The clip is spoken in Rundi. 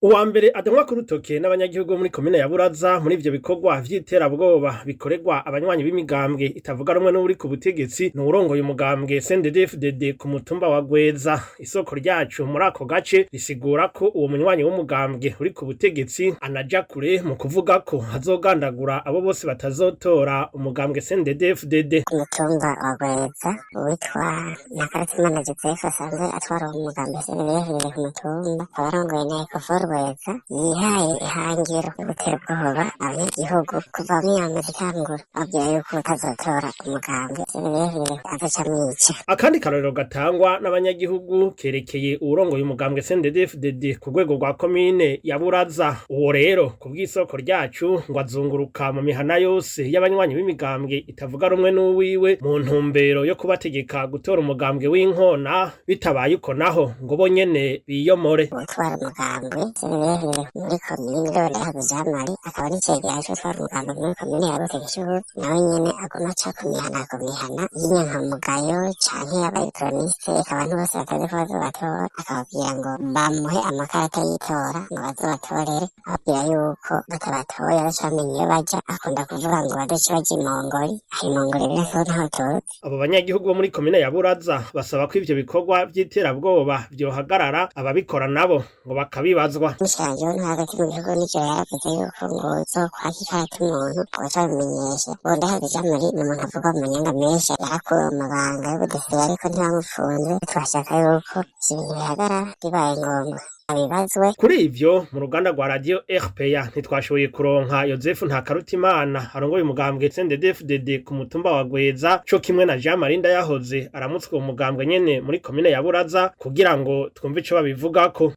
Uwa mbere adomwa ku rutoke n'abanyagihugu muri komine ya Buraza muri ivyo bikorwa vy'iterabwoba bikorerwa abanywanyi b'imigambwe itavuga rumwe n'uri ku butegetsi n'uwurongoye umugambwe CNDD-FDD ku mutumba wa Gweza. Isoko ryacu muri ako gace risigura ko uwo munywanyi w'umugambwe uri ku butegetsi anaja kure mu kuvuga ko hazogandagura abo bose batazotora umugambwe CNDD-FDD. Ku mutumba wa Gweza uwitwa Nakarutimana Joseph asanzwe atwara umugambwe CNDD-FDD ku mutumba abarongoye na Gweza yihaye ihangiro yo gutera ubwoba abanyagihugu kuva mwiyamaze itangura abwira yuko utazotora umugambwe CNDD-FDD azocamwica. Akandi karorero gatangwa n'abanyagihugu kerekeye uwurongoye umugambwe CNDD-FDD ku rwego rwa komine ya Buraza. Uwo rero ku bw'isoko ryacu ngo azunguruka mu mihana yose y'abanywanyi b'imigambwe itavuga rumwe n'uwiwe mu ntumbero yo kubategeka gutora umugambwe w'inkona, bitabaye uko naho ngo bo nyene biyomore. Utwara umugambwe muri komine 𝐤𝐮𝐰𝐻𝐼 akaba n'icegera c'utwara umugambwe muri komine ya Rutekeshubu, nawe nyene aguma aca ku mihana y'inyankamugayo canke y'abaelektroniste, abantu bose batazi ko bazobatora akababwira ngo bamuhe amakarata y'itora ngo bazobatorere, ababwira yuko batabatoye baca bamenya iyo baja. Akunda kuvuga ngo bazoce baja imongori, aho imongori rero so ntaho tuzi. Abo banyagihugu bo muri komine ya Buraza basaba ko ivyo bikorwa vy'iterabwoba vyohagarara, ababikora nabo ngo bakabibazwa. Umushikiranganje w'intwaro hagati mu gihugu nico yaravuze yuko ngo uzokwaka ikarata umuntu ugaca babimenyesha. Bonde Ijamari ni umuntu avuga mu manyanga menshi, yarakuwe mu mabanga y'ubudeferi ariko ntibamufunze. Turashaka yuko ibintu bihagarara, bibaye ngombwa abibazwe. Kuri ivyo mu ruganda rwa radio RPA ntitwashoboye kuronka Joseph Ntakarutimana arongoye umugambwe CNDD-FDD ku mutumba wa Gweza, co kimwe na Jean Marie Ndayahoze aramutswe umugambwe nyene muri komine ya Buraza kugira ngo twumve ico babivugako.